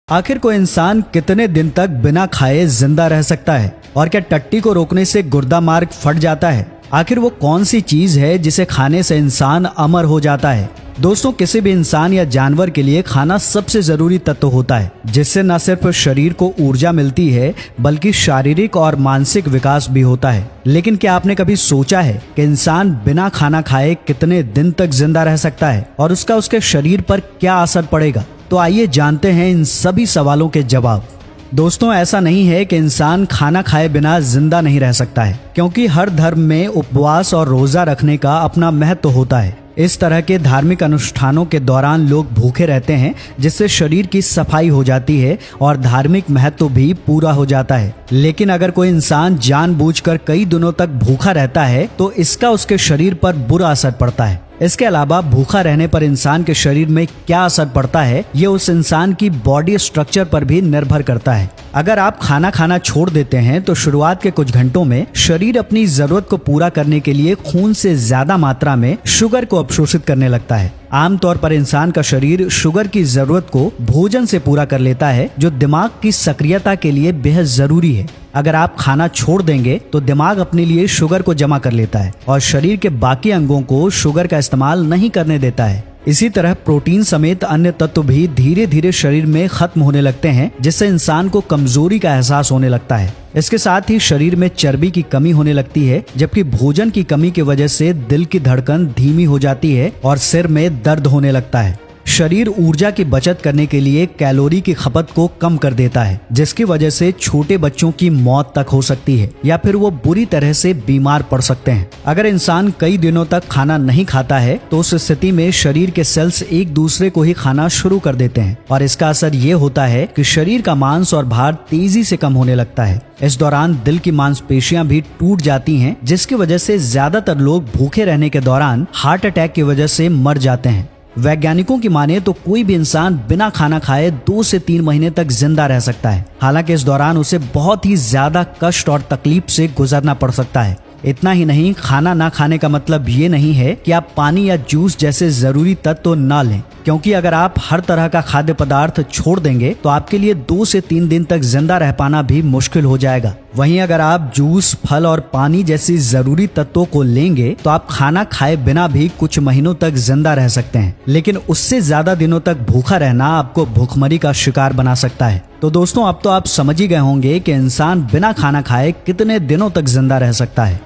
आखिर कोई इंसान कितने दिन तक बिना खाए जिंदा रह सकता है और क्या टट्टी को रोकने से गुर्दा मार्ग फट जाता है? आखिर वो कौन सी चीज है जिसे खाने से इंसान अमर हो जाता है? दोस्तों, किसी भी इंसान या जानवर के लिए खाना सबसे जरूरी तत्व होता है, जिससे न सिर्फ शरीर को ऊर्जा मिलती है बल्कि शारीरिक और मानसिक विकास भी होता है। लेकिन क्या आपने कभी सोचा है कि इंसान बिना खाना खाए कितने दिन तक जिंदा रह सकता है और उसका उसके शरीर पर क्या असर पड़ेगा? तो आइए जानते हैं इन सभी सवालों के जवाब। दोस्तों, ऐसा नहीं है कि इंसान खाना खाए बिना जिंदा नहीं रह सकता है, क्योंकि हर धर्म में उपवास और रोजा रखने का अपना महत्व होता है। इस तरह के धार्मिक अनुष्ठानों के दौरान लोग भूखे रहते हैं, जिससे शरीर की सफाई हो जाती है और धार्मिक महत्व भी पूरा हो जाता है। लेकिन अगर कोई इंसान जानबूझकर कई दिनों तक भूखा रहता है तो इसका उसके शरीर पर बुरा असर पड़ता है। इसके अलावा भूखा रहने पर इंसान के शरीर में क्या असर पड़ता है, ये उस इंसान की बॉडी स्ट्रक्चर पर भी निर्भर करता है। अगर आप खाना खाना छोड़ देते हैं तो शुरुआत के कुछ घंटों में शरीर अपनी जरूरत को पूरा करने के लिए खून से ज्यादा मात्रा में शुगर को अवशोषित करने लगता है। आमतौर पर इंसान का शरीर शुगर की जरूरत को भोजन से पूरा कर लेता है, जो दिमाग की सक्रियता के लिए बेहद जरूरी है। अगर आप खाना छोड़ देंगे तो दिमाग अपने लिए शुगर को जमा कर लेता है और शरीर के बाकी अंगों को शुगर का इस्तेमाल नहीं करने देता है। इसी तरह प्रोटीन समेत अन्य तत्व भी धीरे धीरे शरीर में खत्म होने लगते हैं, जिससे इंसान को कमजोरी का एहसास होने लगता है। इसके साथ ही शरीर में चर्बी की कमी होने लगती है, जबकि भोजन की कमी की वजह से दिल की धड़कन धीमी हो जाती है और सिर में दर्द होने लगता है। शरीर ऊर्जा की बचत करने के लिए कैलोरी की खपत को कम कर देता है, जिसकी वजह से छोटे बच्चों की मौत तक हो सकती है या फिर वो बुरी तरह से बीमार पड़ सकते हैं। अगर इंसान कई दिनों तक खाना नहीं खाता है तो उस स्थिति में शरीर के सेल्स एक दूसरे को ही खाना शुरू कर देते हैं और इसका असर ये होता है कि शरीर का मांस और भार तेजी से कम होने लगता है। इस दौरान दिल की मांसपेशियां भी टूट जाती हैं, जिसकी वजह से ज्यादातर लोग भूखे रहने के दौरान हार्ट अटैक की वजह से मर जाते हैं। वैज्ञानिकों की माने तो कोई भी इंसान बिना खाना खाए 2 से 3 महीने तक जिंदा रह सकता है। हालांकि इस दौरान उसे बहुत ही ज्यादा कष्ट और तकलीफ से गुजरना पड़ सकता है। इतना ही नहीं, खाना ना खाने का मतलब ये नहीं है कि आप पानी या जूस जैसे जरूरी तत्व ना लें, क्योंकि अगर आप हर तरह का खाद्य पदार्थ छोड़ देंगे तो आपके लिए 2 से 3 दिन तक जिंदा रह पाना भी मुश्किल हो जाएगा। वहीं अगर आप जूस, फल और पानी जैसी जरूरी तत्वों को लेंगे तो आप खाना खाए बिना भी कुछ महीनों तक जिंदा रह सकते हैं, लेकिन उससे ज्यादा दिनों तक भूखा रहना आपको भूखमरी का शिकार बना सकता है। तो दोस्तों, अब तो आप समझ ही गए होंगे कि इंसान बिना खाना खाए कितने दिनों तक जिंदा रह सकता है।